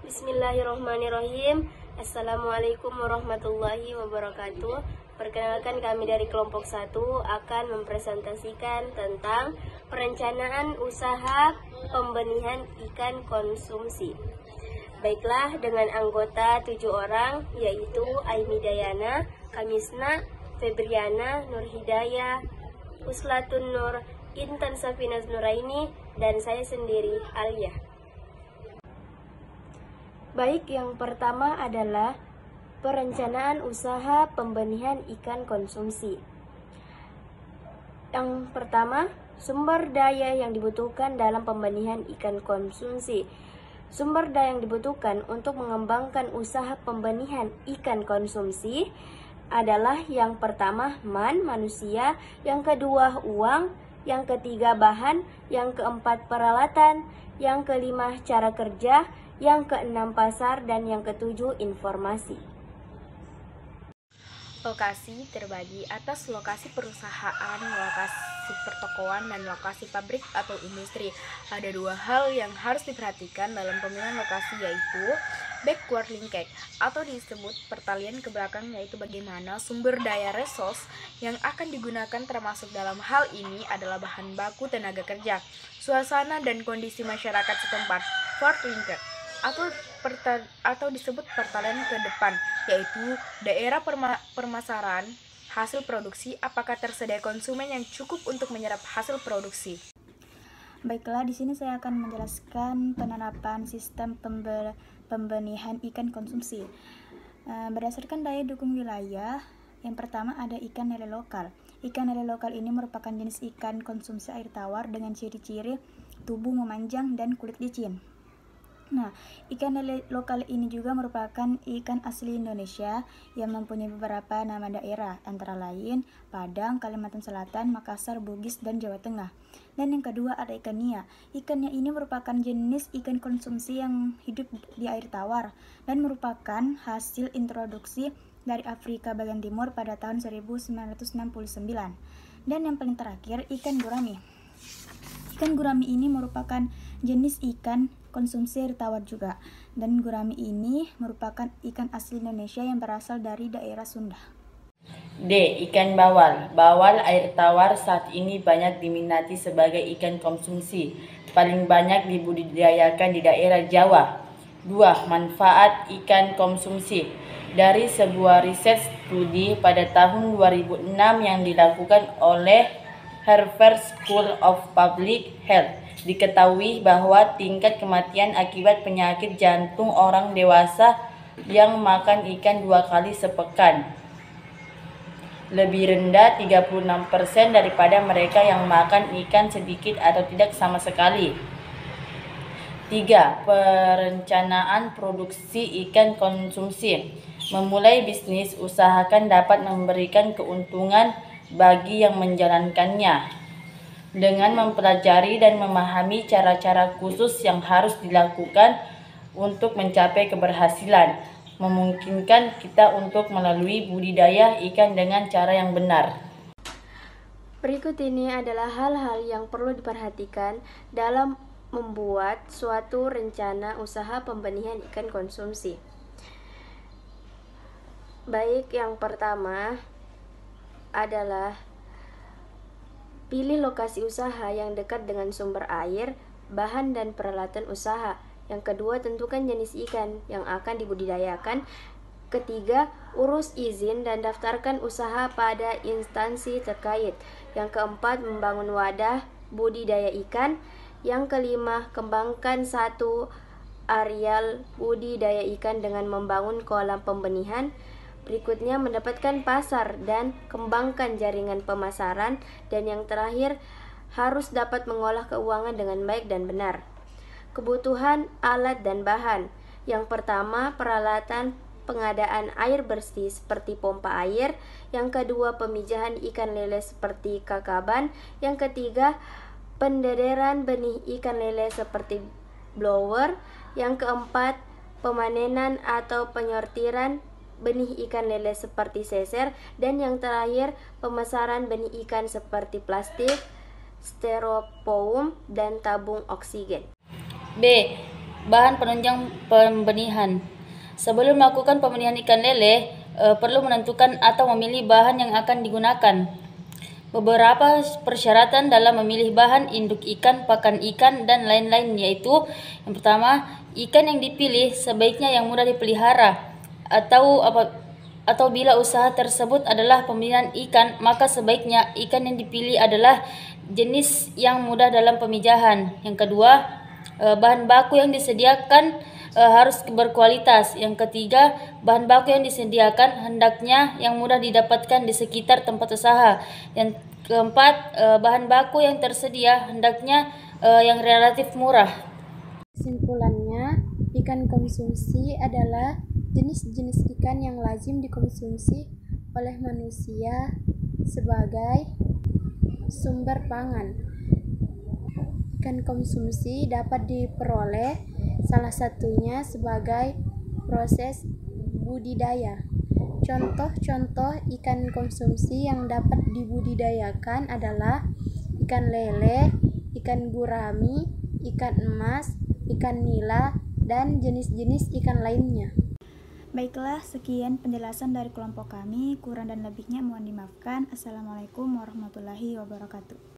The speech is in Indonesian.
Bismillahirrahmanirrahim. Assalamualaikum warahmatullahi wabarakatuh. Perkenalkan, kami dari kelompok 1 akan mempresentasikan tentang perencanaan usaha pembenihan ikan konsumsi. Baiklah, dengan anggota 7 orang, yaitu Aimi Dayana, Kamisna, Febriana, Nur Hidayah, Uslatun Nur, Intan Safinaz Nuraini, dan saya sendiri, Alia. Baik, yang pertama adalah perencanaan usaha pembenihan ikan konsumsi. Yang pertama, sumber daya yang dibutuhkan dalam pembenihan ikan konsumsi. Sumber daya yang dibutuhkan untuk mengembangkan usaha pembenihan ikan konsumsi adalah yang pertama manusia, yang kedua uang, yang ketiga bahan, yang keempat peralatan, yang kelima cara kerja, yang keenam pasar, dan yang ketujuh informasi. Lokasi terbagi atas lokasi perusahaan, lokasi pertokoan, dan lokasi pabrik atau industri. Ada dua hal yang harus diperhatikan dalam pemilihan lokasi, yaitu backward linkage atau disebut pertalian ke belakang, yaitu bagaimana sumber daya resource yang akan digunakan, termasuk dalam hal ini adalah bahan baku, tenaga kerja, suasana, dan kondisi masyarakat setempat. Forward linkage atau disebut pertalian ke depan, yaitu daerah permasyaran hasil produksi, apakah tersedia konsumen yang cukup untuk menyerap hasil produksi. Baiklah, di sini saya akan menjelaskan penerapan sistem pembenihan ikan konsumsi. Berdasarkan daya dukung wilayah, yang pertama ada ikan lele lokal. Ikan lele lokal ini merupakan jenis ikan konsumsi air tawar dengan ciri-ciri tubuh memanjang dan kulit licin. Nah, ikan lele lokal ini juga merupakan ikan asli Indonesia yang mempunyai beberapa nama daerah, antara lain Padang, Kalimantan Selatan, Makassar, Bugis, dan Jawa Tengah. Dan yang kedua ada ikan nia. Ikan nia ini merupakan jenis ikan konsumsi yang hidup di air tawar dan merupakan hasil introduksi dari Afrika bagian timur pada tahun 1969. Dan yang paling terakhir, ikan gurami. Ikan gurami ini merupakan jenis ikan konsumsi air tawar juga, dan gurami ini merupakan ikan asli Indonesia yang berasal dari daerah Sunda. D. Ikan bawal. Bawal air tawar saat ini banyak diminati sebagai ikan konsumsi. Paling banyak dibudidayakan di daerah Jawa. 2. Manfaat ikan konsumsi. Dari sebuah riset studi pada tahun 2006 yang dilakukan oleh Harvard School of Public Health, diketahui bahwa tingkat kematian akibat penyakit jantung orang dewasa yang makan ikan 2 kali sepekan lebih rendah 36% daripada mereka yang makan ikan sedikit atau tidak sama sekali. 3. Perencanaan produksi ikan konsumsi. Memulai bisnis usahakan dapat memberikan keuntungan bagi yang menjalankannya dengan mempelajari dan memahami cara-cara khusus yang harus dilakukan untuk mencapai keberhasilan, memungkinkan kita untuk melalui budidaya ikan dengan cara yang benar. Berikut ini adalah hal-hal yang perlu diperhatikan dalam membuat suatu rencana usaha pembenihan ikan konsumsi. Baik, yang pertama adalah pilih lokasi usaha yang dekat dengan sumber air, bahan, dan peralatan usaha. Yang kedua, tentukan jenis ikan yang akan dibudidayakan. Ketiga, urus izin dan daftarkan usaha pada instansi terkait. Yang keempat, membangun wadah budidaya ikan. Yang kelima, kembangkan satu areal budidaya ikan dengan membangun kolam pembenihan. Berikutnya, mendapatkan pasar dan kembangkan jaringan pemasaran. Dan yang terakhir, harus dapat mengolah keuangan dengan baik dan benar. Kebutuhan alat dan bahan. Yang pertama, peralatan pengadaan air bersih seperti pompa air. Yang kedua, pemijahan ikan lele seperti kakaban. Yang ketiga, pendederan benih ikan lele seperti blower. Yang keempat, pemanenan atau penyortiran benih ikan lele seperti seser. Dan yang terakhir, pemasaran benih ikan seperti plastik, styrofoam, dan tabung oksigen. B. bahan penunjang pembenihan. Sebelum melakukan pembenihan ikan lele, perlu menentukan atau memilih bahan yang akan digunakan. Beberapa persyaratan dalam memilih bahan induk ikan, pakan ikan, dan lain-lain yaitu yang pertama, ikan yang dipilih sebaiknya yang mudah dipelihara atau bila usaha tersebut adalah pembenihan ikan, maka sebaiknya ikan yang dipilih adalah jenis yang mudah dalam pemijahan. Yang kedua, bahan baku yang disediakan harus berkualitas. Yang ketiga, bahan baku yang disediakan hendaknya yang mudah didapatkan di sekitar tempat usaha. Yang keempat, bahan baku yang tersedia hendaknya yang relatif murah. Kesimpulannya, ikan konsumsi adalah jenis-jenis ikan yang lazim dikonsumsi oleh manusia sebagai sumber pangan. Ikan konsumsi dapat diperoleh salah satunya sebagai proses budidaya. Contoh-contoh ikan konsumsi yang dapat dibudidayakan adalah ikan lele, ikan gurami, ikan emas, ikan nila, dan jenis-jenis ikan lainnya. Baiklah, sekian penjelasan dari kelompok kami. Kurang dan lebihnya mohon dimaafkan. Assalamualaikum warahmatullahi wabarakatuh.